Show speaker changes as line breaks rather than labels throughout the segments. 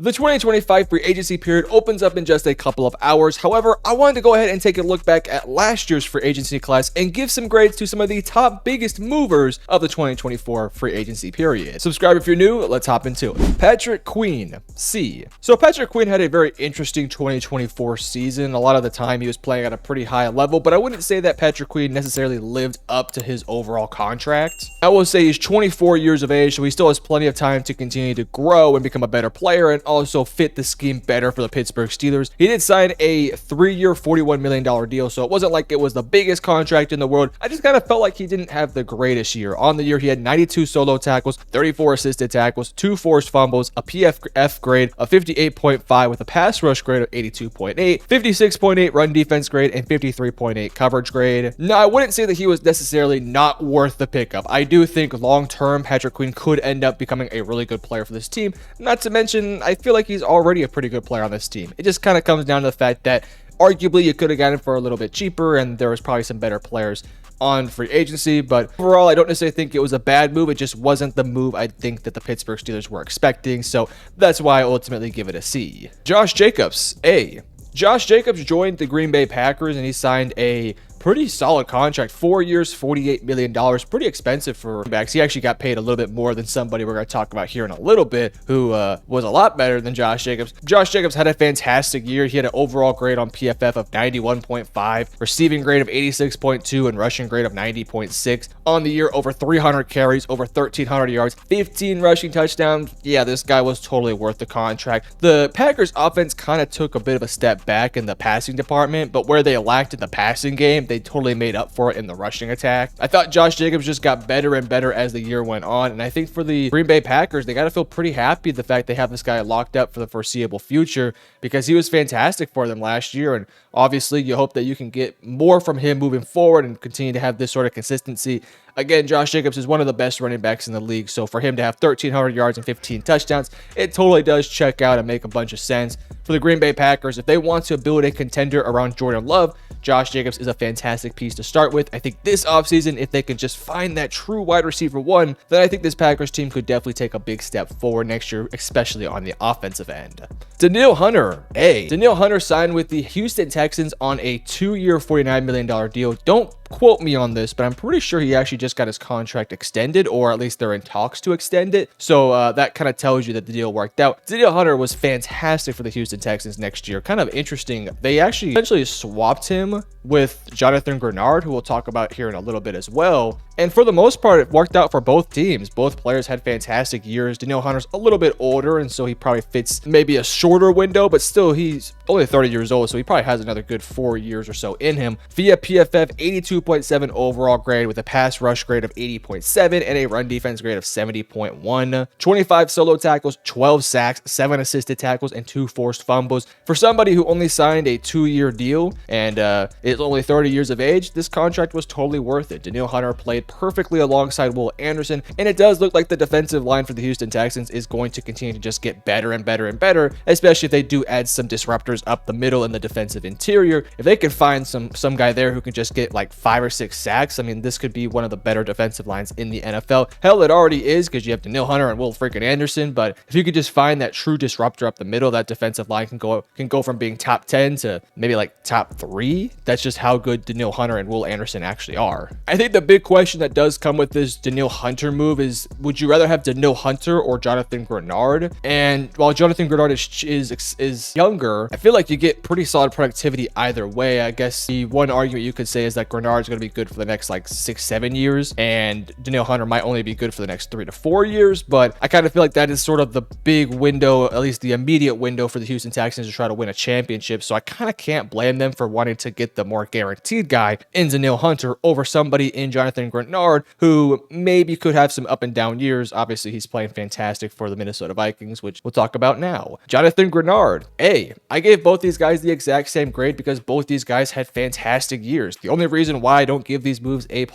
The 2025 free agency period opens up in just a couple of hours. However, I wanted to go ahead and take a look back at last year's free agency class and give some grades to some of the top biggest movers of the 2024 free agency period. Subscribe if you're new, let's hop into it. Patrick Queen, C. So Patrick Queen had a very interesting 2024 season. A lot of the time he was playing at a pretty high level, but I wouldn't say that Patrick Queen necessarily lived up to his overall contract. I will say he's 24 years of age, so he still has plenty of time to continue to grow and become a better player and also fit the scheme better for the Pittsburgh Steelers. He did sign a 3-year, $41 million deal, so it wasn't like it was the biggest contract in the world. I just kind of felt like he didn't have the greatest year. On the year, he had 92 solo tackles, 34 assisted tackles, 2 forced fumbles, a PFF grade of 58.5 with a pass rush grade of 82.8, 56.8 run defense grade, and 53.8 coverage grade. Now, I wouldn't say that he was necessarily not worth the pickup. I do think long-term, Patrick Queen could end up becoming a really good player for this team. Not to mention, I feel like he's already a pretty good player on this team. It just kind of comes down to the fact that arguably you could have gotten him for a little bit cheaper and there was probably some better players on free agency, but overall I don't necessarily think it was a bad move. It just wasn't the move I think that the Pittsburgh Steelers were expecting, so that's why I ultimately give it a C. Josh Jacobs, A. Josh Jacobs joined the Green Bay Packers and he signed a pretty solid contract, 4 years, $48 million, pretty expensive for running backs. He actually got paid a little bit more than somebody we're going to talk about here in a little bit, who was a lot better than Josh Jacobs. Josh Jacobs had a fantastic year. He had an overall grade on PFF of 91.5, receiving grade of 86.2, and rushing grade of 90.6. On the year, over 300 carries, over 1,300 yards, 15 rushing touchdowns. Yeah, this guy was totally worth the contract. The Packers offense kind of took a bit of a step back in the passing department, but where they lacked in the passing game, they totally made up for it in the rushing attack. I thought Josh Jacobs just got better and better as the year went on, and I think for the Green Bay Packers, they got to feel pretty happy the fact they have this guy locked up for the foreseeable future because he was fantastic for them last year, and obviously you hope that you can get more from him moving forward and continue to have this sort of consistency. Again, Josh Jacobs is one of the best running backs in the league, so for him to have 1,300 yards and 15 touchdowns, it totally does check out and make a bunch of sense. For the Green Bay Packers, if they want to build a contender around Jordan Love, Josh Jacobs is a fantastic piece to start with. I think this offseason, if they can just find that true wide receiver one, then I think this Packers team could definitely take a big step forward next year, especially on the offensive end. Danielle Hunter, A. Danielle Hunter signed with the Houston Texans on a 2-year, $49 million deal. Don't quote me on this, but I'm pretty sure he actually just got his contract extended, or at least they're in talks to extend it. So that kind of tells you that the deal worked out. Danielle Hunter was fantastic for the Houston Texans next year. Kind of interesting. They actually essentially swapped him with Jonathan Greenard, who we'll talk about here in a little bit as well. And for the most part, it worked out for both teams. Both players had fantastic years. Danielle Hunter's a little bit older, and so he probably fits maybe a shorter window, but still he's only 30 years old, so he probably has another good 4 years or so in him. Via PFF, 82.7 overall grade with a pass rush grade of 80.7 and a run defense grade of 70.1. 25 solo tackles, 12 sacks, 7 assisted tackles, and 2 forced fumbles. For somebody who only signed a 2-year deal and is only 30 years of age, this contract was totally worth it. Danielle Hunter played perfectly alongside Will Anderson, and it does look like the defensive line for the Houston Texans is going to continue to just get better and better and better, especially if they do add some disruptors up the middle in the defensive interior. If they can find some guy there who can just get like 5 or 6 sacks, I mean, this could be one of the better defensive lines in the NFL. Hell, it already is because you have Danielle Hunter and Will freaking Anderson, but if you could just find that true disruptor up the middle, that defensive line can go from being top 10 to maybe like top 3. That's just how good Danielle Hunter and Will Anderson actually are. I think the big question that does come with this Danielle Hunter move is, would you rather have Danielle Hunter or Jonathan Greenard? And while Jonathan Greenard is younger, I feel like you get pretty solid productivity either way. I guess the one argument you could say is that Greenard is going to be good for the next like 6-7 years, and Danielle Hunter might only be good for the next 3 to 4 years, but I kind of feel like that is sort of the big window, at least the immediate window for the Houston Texans to try to win a championship, so I kind of can't blame them for wanting to get the more guaranteed guy in Danielle Hunter over somebody in Jonathan Greenard, who maybe could have some up and down years. Obviously, he's playing fantastic for the Minnesota Vikings, which we'll talk about now. Jonathan Greenard, A. I gave both these guys the exact same grade because both these guys had fantastic years. The only reason why I don't give these moves A+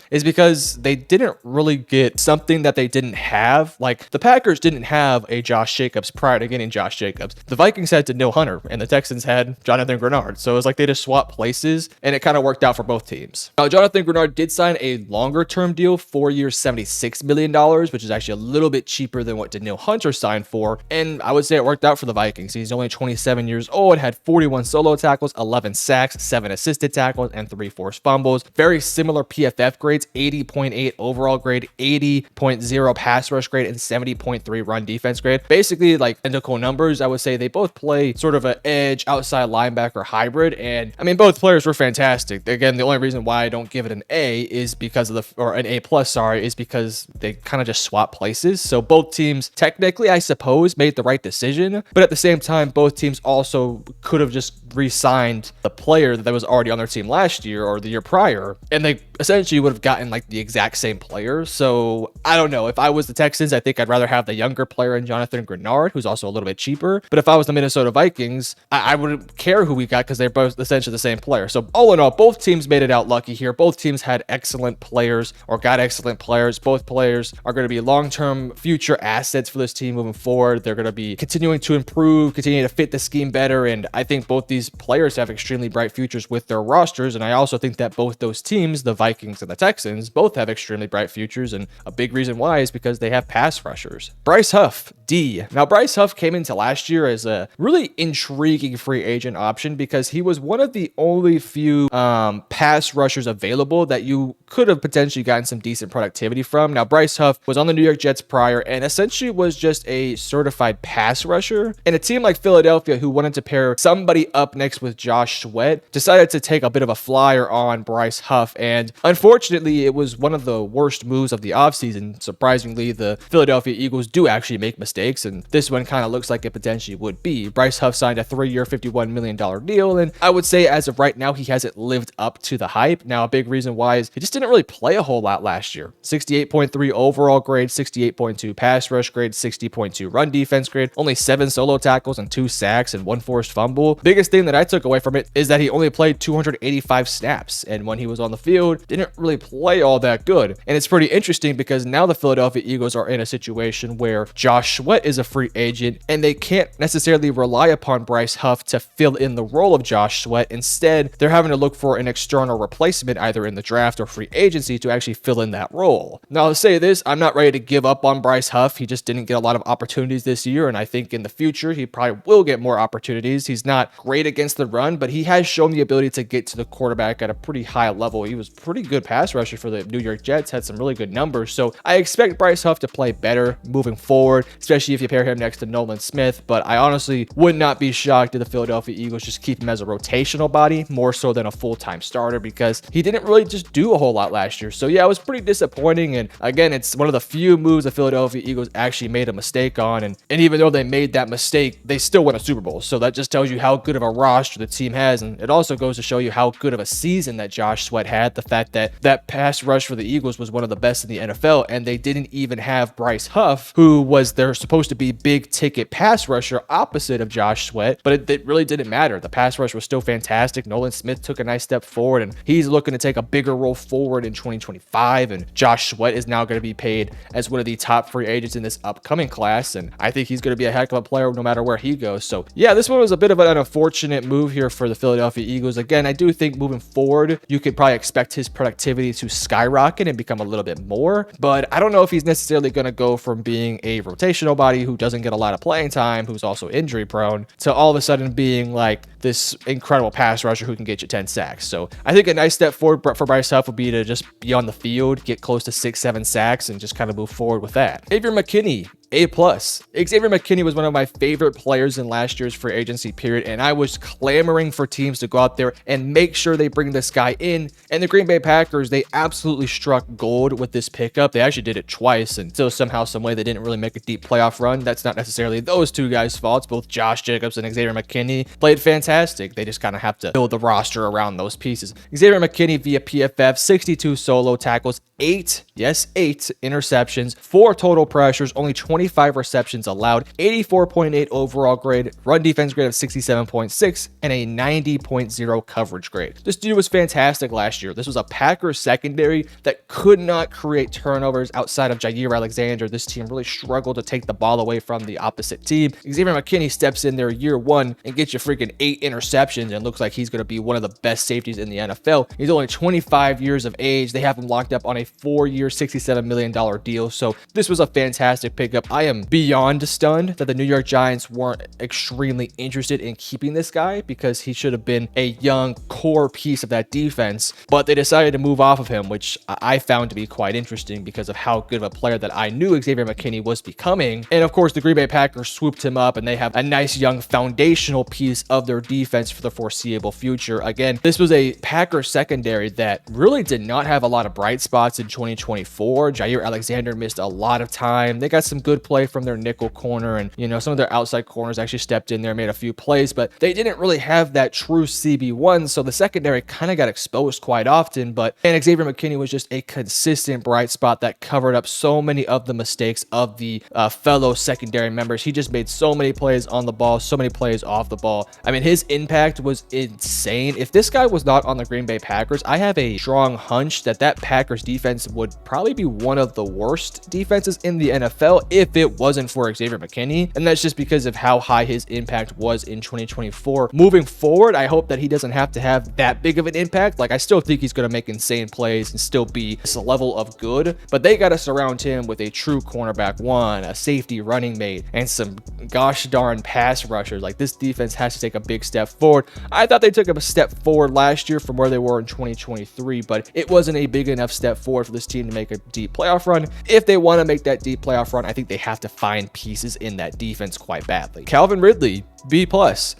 is because they didn't really get something that they didn't have. Like, the Packers didn't have a Josh Jacobs prior to getting Josh Jacobs. The Vikings had Danielle Hunter, and the Texans had Jonathan Greenard. So it was like they just swapped places, and it kind of worked out for both teams. Now, Jonathan Greenard did sign a longer-term deal, 4 years, $76 million, which is actually a little bit cheaper than what Danielle Hunter signed for, and I would say it worked out for the Vikings. He's only 27 years old, had 41 solo tackles, 11 sacks, 7 assisted tackles, and 3 forced fumbles. Very similar PFF grades, 80.8 overall grade, 80.0 pass rush grade, and 70.3 run defense grade. Basically, like identical numbers. I would say they both play sort of an edge outside linebacker hybrid, and I mean, both players were fantastic. Again, the only reason why I don't give it an A is because of or an A+, sorry, is because they kind of just swap places. So both teams technically, I suppose, made the right decision, but at the same time, both teams also could have just re-signed the player that was already on their team last year or the year prior, and they essentially would have gotten like the exact same player. So I don't know. If I was the Texans, I think I'd rather have the younger player in Jonathan Greenard, who's also a little bit cheaper. But if I was the Minnesota Vikings, I wouldn't care who we got because they're both essentially the same player. So all in all, both teams made it out lucky here. Both teams had excellent players or got excellent players. Both players are going to be long-term future assets for this team moving forward. They're going to be continuing to improve, continuing to fit the scheme better. And I think both these players have extremely bright futures with their rosters. And I also think that both those teams, the Vikings and the Texans, both have extremely bright futures. And a big reason why is because they have pass rushers. Bryce Huff, D. Now, Bryce Huff came into last year as a really intriguing free agent option because he was one of the only few pass rushers available that you could have potentially gotten some decent productivity from. Now, Bryce Huff was on the New York Jets prior and essentially was just a certified pass rusher. And a team like Philadelphia, who wanted to pair somebody up next with Josh Sweat, decided to take a bit of a flyer on Bryce Huff. And unfortunately, it was one of the worst moves of the offseason. Surprisingly, the Philadelphia Eagles do actually make mistakes, and this one kind of looks like it potentially would be. Bryce Huff signed a 3-year, $51 million deal, and I would say as of right now, he hasn't lived up to the hype. Now, a big reason why is he just didn't really play a whole lot last year. 68.3 overall grade, 68.2 pass rush grade, 60.2 run defense grade, only 7 solo tackles and 2 sacks and 1 forced fumble. Biggest thing that I took away from it is that he only played 285 snaps, and when he was on the field, didn't really play all that good. And it's pretty interesting because now the Philadelphia Eagles are in a situation where Josh Sweat is a free agent, and they can't necessarily rely upon Bryce Huff to fill in the role of Josh Sweat. Instead, they're having to look for an external replacement either in the draft or free agency to actually fill in that role. Now, I'll say this, I'm not ready to give up on Bryce Huff. He just didn't get a lot of opportunities this year, and I think in the future, he probably will get more opportunities. He's not great against the run, but he has shown the ability to get to the quarterback at a pretty high level. He was pretty good pass rusher for the New York Jets, had some really good numbers. So I expect Bryce Huff to play better moving forward, especially if you pair him next to Nolan Smith. But I honestly would not be shocked if the Philadelphia Eagles just keep him as a rotational body more so than a full-time starter because he didn't really just do a whole lot last year. So yeah, it was pretty disappointing. And again, it's one of the few moves the Philadelphia Eagles actually made a mistake on. And even though they made that mistake, they still won a Super Bowl. So that just tells you how good of a roster the team has. And it also goes to show you how good of a season that Josh Sweat had. The fact that that pass rush for the Eagles was one of the best in the NFL, and they didn't even have Bryce Huff, who was their supposed to be big ticket pass rusher opposite of Josh Sweat, but it really didn't matter. The pass rush was still fantastic. Nolan Smith took a nice step forward, and he's looking to take a bigger role forward in 2025, and Josh Sweat is now going to be paid as one of the top free agents in this upcoming class, and I think he's going to be a heck of a player no matter where he goes. So yeah, this one was a bit of an unfortunate move here for the Philadelphia Eagles. Again, I do think moving forward, you could probably expect his productivity to skyrocket and become a little bit more, but I don't know if he's necessarily going to go from being a rotational body who doesn't get a lot of playing time, who's also injury prone, to all of a sudden being like this incredible pass rusher who can get you 10 sacks. So I think a nice step forward for Bryce Huff would be to just be on the field, get close to 6-7 sacks, and just kind of move forward with that. Xavier McKinney, A+. Xavier McKinney was one of my favorite players in last year's free agency period, and I was clamoring for teams to go out there and make sure they bring this guy in. And the Green Bay Packers, they absolutely struck gold with this pickup. They actually did it twice, and still somehow, some way, they didn't really make a deep playoff run. That's not necessarily those two guys' faults. Both Josh Jacobs and Xavier McKinney played fantastic. They just kind of have to build the roster around those pieces. Xavier McKinney via PFF, 62 solo tackles, 8 interceptions, 4 total pressures, only 20 25 receptions allowed, 84.8 overall grade, run defense grade of 67.6, and a 90.0 coverage grade. This dude was fantastic last year. This was a Packers secondary that could not create turnovers outside of Jair Alexander. This team really struggled to take the ball away from the opposite team. Xavier McKinney steps in there year one and gets you freaking 8 interceptions and looks like he's going to be one of the best safeties in the NFL. He's only 25 years of age. They have him locked up on a 4-year, $67 million deal. So this was a fantastic pickup. I am beyond stunned that the New York Giants weren't extremely interested in keeping this guy because he should have been a young core piece of that defense, but they decided to move off of him, which I found to be quite interesting because of how good of a player that I knew Xavier McKinney was becoming. And of course, the Green Bay Packers swooped him up and they have a nice young foundational piece of their defense for the foreseeable future. Again, this was a Packers secondary that really did not have a lot of bright spots in 2024. Jair Alexander missed a lot of time. They got some good play from their nickel corner, and some of their outside corners actually stepped in there, made a few plays, but they didn't really have that true CB1, so the secondary kind of got exposed quite often. And Xavier McKinney was just a consistent bright spot that covered up so many of the mistakes of the fellow secondary members. He just made so many plays on the ball, so many plays off the ball. I mean, his impact was insane. If this guy was not on the Green Bay Packers, I have a strong hunch that Packers defense would probably be one of the worst defenses in the NFL if it wasn't for Xavier McKinney, and that's just because of how high his impact was in 2024. Moving forward, I hope that he doesn't have to have that big of an impact. Like, I still think he's going to make insane plays and still be this level of good, but they got to surround him with a true cornerback one, a safety running mate, and some gosh darn pass rushers. Like, this defense has to take a big step forward. I thought they took a step forward last year from where they were in 2023, but it wasn't a big enough step forward for this team to make a deep playoff run. If they want to make that deep playoff run, I think they have to find pieces in that defense quite badly. Calvin Ridley, B+.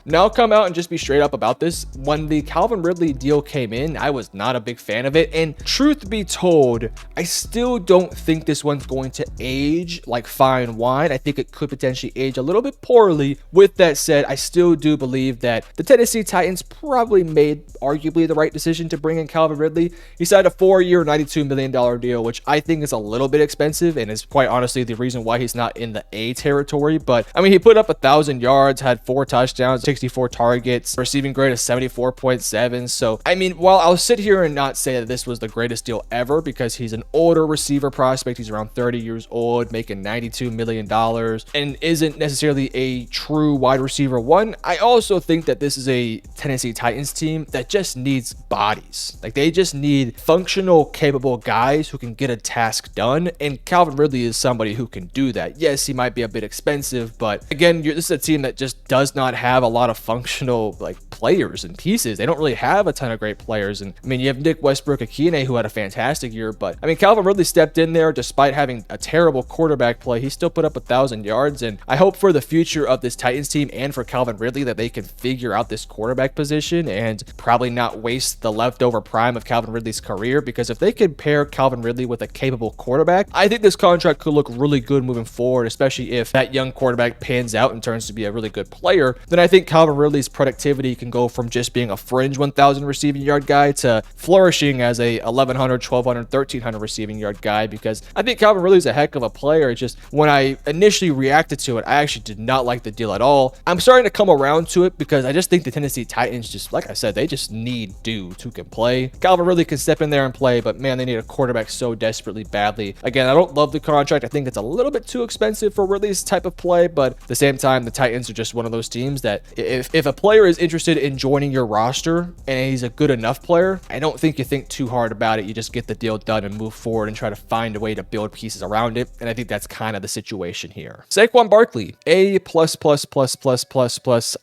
Now come out and just be straight up about this. When the Calvin Ridley deal came in, I was not a big fan of it. And truth be told, I still don't think this one's going to age like fine wine. I think it could potentially age a little bit poorly. With that said, I still do believe that the Tennessee Titans probably made arguably the right decision to bring in Calvin Ridley. He signed a 4-year, $92 million deal, which I think is a little bit expensive and is quite honestly the reason why he's not in the A territory. But I mean, he put up 1,000 yards, had 4 touchdowns, 64 targets, receiving grade of 74.7. So, I mean, while I'll sit here and not say that this was the greatest deal ever because he's an older receiver prospect, he's around 30 years old, making $92 million, and isn't necessarily a true wide receiver one, I also think that this is a Tennessee Titans team that just needs bodies. Like, they just need functional, capable guys who can get a task done, and Calvin Ridley is somebody who can do that. Yes, he might be a bit expensive, but again, this is a team that just does not have a lot of functional players and pieces. They don't really have a ton of great players. And I mean, you have Nick Westbrook-Ikhine, who had a fantastic year, but I mean, Calvin Ridley stepped in there despite having a terrible quarterback play. He still put up 1,000 yards, and I hope for the future of this Titans team and for Calvin Ridley that they can figure out this quarterback position and probably not waste the leftover prime of Calvin Ridley's career, because if they could pair Calvin Ridley with a capable quarterback, I think this contract could look really good moving forward, especially if that young quarterback pans out and turns to be a really good player. Then I think Calvin Ridley's productivity can go from just being a fringe 1,000 receiving yard guy to flourishing as a 1,100, 1,200, 1,300 receiving yard guy, because I think Calvin Ridley's a heck of a player. It's just when I initially reacted to it, I actually did not like the deal at all. I'm starting to come around to it because I just think the Tennessee Titans, just like I said, they just need dudes who can play. Calvin Ridley can step in there and play, but man, they need a quarterback so desperately badly. Again, I don't love the contract. I think it's a little bit too expensive for Ridley's type of play, but at the same time, the Titans are just one of those teams that if a player is interested in joining your roster and he's a good enough player, I don't think you think too hard about it. You just get the deal done and move forward and try to find a way to build pieces around it. And I think that's kind of the situation here. Saquon Barkley, A++++++.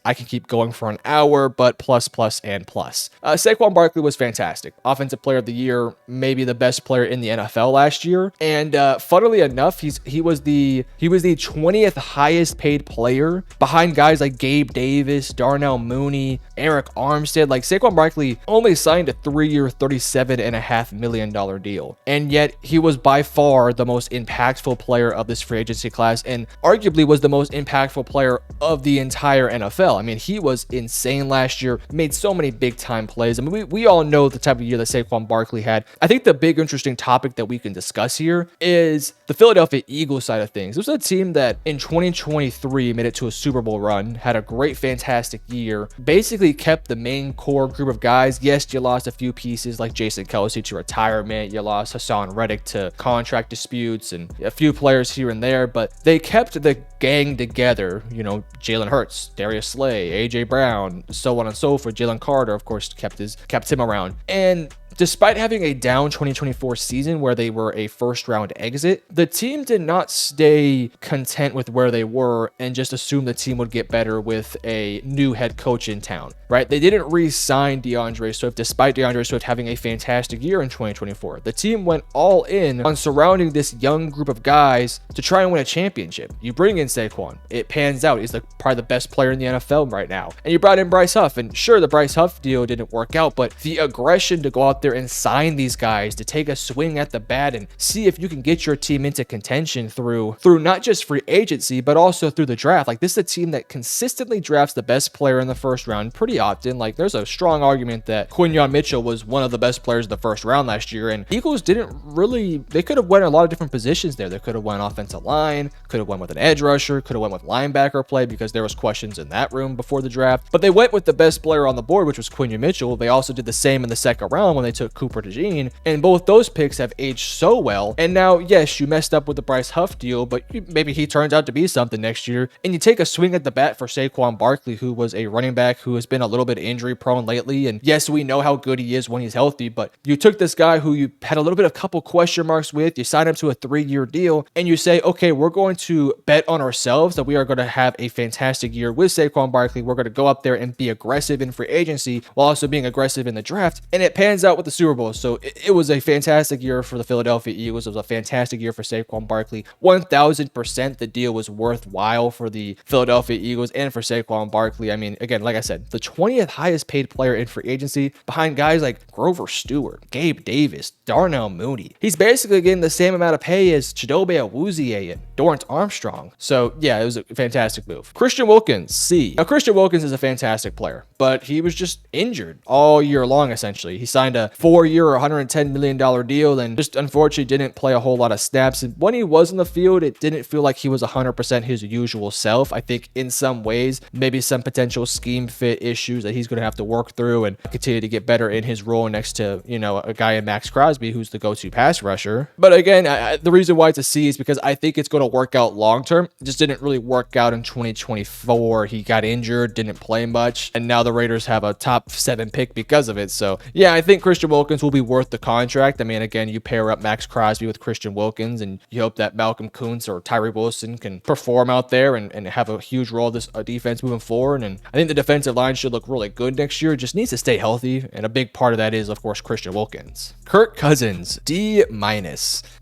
I can keep going for an hour, but plus and plus. Saquon Barkley was fantastic. Offensive player of the year, maybe the best player in the NFL last year. And funnily enough, he was the 20th highest paid player behind guys like like Gabe Davis, Darnell Mooney, Eric Armstead. Like Saquon Barkley only signed a 3-year, $37.5 million deal. And yet he was by far the most impactful player of this free agency class and arguably was the most impactful player of the entire NFL. I mean, he was insane last year, made so many big time plays. I mean, we all know the type of year that Saquon Barkley had. I think the big interesting topic that we can discuss here is the Philadelphia Eagles side of things. This was a team that in 2023 made it to a Super Bowl run, had a great, fantastic year, basically kept the main core group of guys. Yes, you lost a few pieces like Jason Kelce to retirement. You lost Hassan Reddick to contract disputes and a few players here and there, but they kept the gang together. You know, Jalen Hurts, Darius Slay, AJ Brown, so on and so forth. Jalen Carter, of course, kept him around. And despite having a down 2024 season where they were a first-round exit, the team did not stay content with where they were and just assume the team would get better with a new head coach in town, right? They didn't re-sign DeAndre Swift despite DeAndre Swift having a fantastic year in 2024. The team went all in on surrounding this young group of guys to try and win a championship. You bring in Saquon, it pans out. He's probably the best player in the NFL right now. And you brought in Bryce Huff, and sure, the Bryce Huff deal didn't work out, but the aggression to go out there and sign these guys, to take a swing at the bat and see if you can get your team into contention through not just free agency, but also through the draft. Like, this is a team that consistently drafts the best player in the first round pretty often. Like, there's a strong argument that Quinyon Mitchell was one of the best players in the first round last year, and Eagles didn't really, they could have went a lot of different positions there. They could have went offensive line, could have went with an edge rusher, could have went with linebacker play because there was questions in that room before the draft, but they went with the best player on the board, which was Quinyon Mitchell. They also did the same in the second round when they took Cooper DeJean, and both those picks have aged so well. And now, yes, you messed up with the Bryce Huff deal, but maybe he turns out to be something next year, and you take a swing at the bat for Saquon Barkley, who was a running back who has been a little bit injury prone lately. And yes, we know how good he is when he's healthy, but you took this guy who you had a little bit of couple question marks with, you signed him to a 3-year deal, and you say, okay, we're going to bet on ourselves that we are going to have a fantastic year with Saquon Barkley. We're going to go up there and be aggressive in free agency while also being aggressive in the draft, and it pans out with the Super Bowl. So it was a fantastic year for the Philadelphia Eagles. It was a fantastic year for Saquon Barkley. 1000% the deal was worthwhile for the Philadelphia Eagles and for Saquon Barkley. I mean, again, like I said, the 20th highest paid player in free agency behind guys like Grover Stewart, Gabe Davis, Darnell Mooney. He's basically getting the same amount of pay as Chidobe Awuzie and Dorrance Armstrong. So yeah, it was a fantastic move. Christian Wilkins, C. Now, Christian Wilkins is a fantastic player, but he was just injured all year long, essentially. He signed a 4-year, $110 million deal and just unfortunately didn't play a whole lot of snaps. And when he was in the field, it didn't feel like he was 100% his usual self. I think in some ways, maybe some potential scheme fit issues that he's going to have to work through and continue to get better in his role next to, you know, a guy in Max Crosby, who's the go-to pass rusher. But again, the reason why it's a C is because I think it's going to work out long-term. It just didn't really work out in 2024. He got injured, didn't play much, and now the Raiders have a top 7 pick because of it. So yeah, I think Christian Wilkins will be worth the contract. I mean, again, you pair up Max Crosby with Christian Wilkins, and you hope that Malcolm Kuntz or Tyree Wilson can perform out there and have a huge role this defense moving forward. And I think the defensive line should look really good next year. It just needs to stay healthy, and a big part of that is, of course, Christian Wilkins. Kirk Cousins, D-.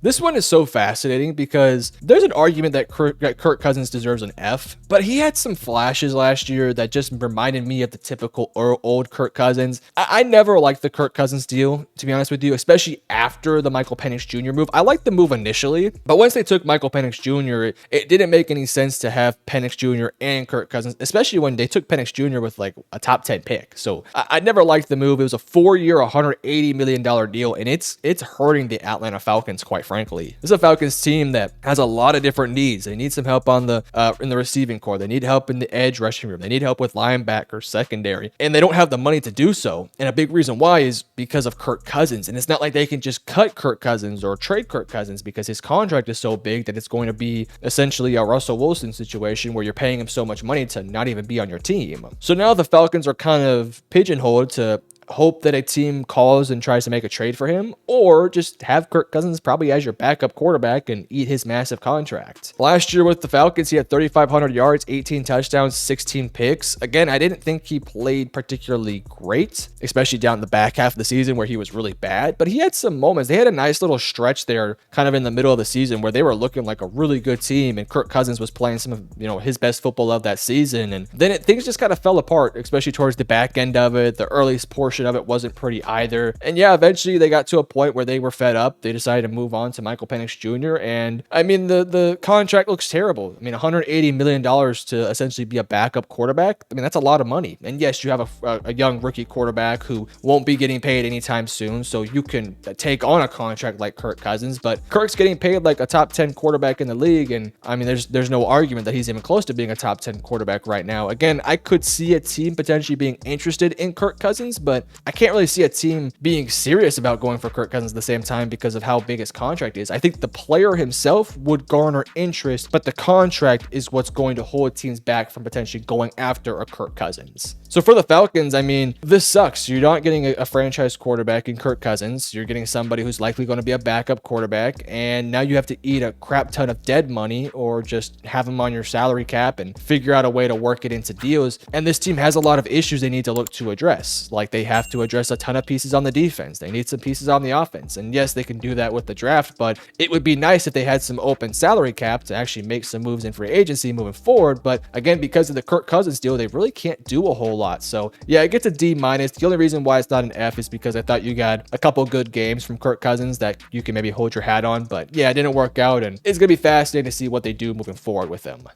This one is so fascinating because there's an argument that Kirk Cousins deserves an F, but he had some flashes last year that just reminded me of the typical old Kirk Cousins. I never liked the Kirk Cousins deal, to be honest with you, especially after the Michael Penix Jr. move. I liked the move initially, but once they took Michael Penix Jr., it didn't make any sense to have Penix Jr. and Kirk Cousins, especially when they took Penix Jr. with like a top 10 pick. So I never liked the move. It was a 4-year, $180 million deal, and it's hurting the Atlanta Falcons, quite frankly. This is a Falcons team that has a lot of different needs. They need some help on the in the receiving core. They need help in the edge rushing room. They need help with linebacker secondary, and they don't have the money to do so. And a big reason why is because of Kirk Cousins. And it's not like they can just cut Kirk Cousins or trade Kirk Cousins because his contract is so big that it's going to be essentially a Russell Wilson situation where you're paying him so much money to not even be on your team. So now the Falcons are kind of pigeonholed to hope that a team calls and tries to make a trade for him, or just have Kirk Cousins probably as your backup quarterback and eat his massive contract. Last year with the Falcons, he had 3,500 yards, 18 touchdowns, 16 picks. Again, I didn't think he played particularly great, especially down the back half of the season where he was really bad, but he had some moments. They had a nice little stretch there kind of in the middle of the season where they were looking like a really good team, and Kirk Cousins was playing some of his best football of that season. And then things just kind of fell apart, especially towards the back end of it. The earliest portion of it wasn't pretty either. And yeah, eventually they got to a point where they were fed up. They decided to move on to Michael Penix Jr. And I mean, the contract looks terrible. I mean, $180 million to essentially be a backup quarterback. I mean, that's a lot of money. And yes, you have a young rookie quarterback who won't be getting paid anytime soon, so you can take on a contract like Kirk Cousins. But Kirk's getting paid like a top 10 quarterback in the league, and I mean, there's no argument that he's even close to being a top 10 quarterback right now. Again, I could see a team potentially being interested in Kirk Cousins, but I can't really see a team being serious about going for Kirk Cousins at the same time because of how big his contract is. I think the player himself would garner interest, but the contract is what's going to hold teams back from potentially going after a Kirk Cousins. So for the Falcons, I mean, this sucks. You're not getting a franchise quarterback in Kirk Cousins. You're getting somebody who's likely going to be a backup quarterback, and now you have to eat a crap ton of dead money or just have him on your salary cap and figure out a way to work it into deals. And this team has a lot of issues they need to look to address. Like, they have to address a ton of pieces on the defense. They need some pieces on the offense. And yes, they can do that with the draft, but it would be nice if they had some open salary cap to actually make some moves in free agency moving forward. But again, because of the Kirk Cousins deal, they really can't do a whole lot. So yeah, it gets a D-. The only reason why it's not an F is because I thought you got a couple good games from Kirk Cousins that you can maybe hold your hat on. But yeah, it didn't work out, and it's going to be fascinating to see what they do moving forward with him.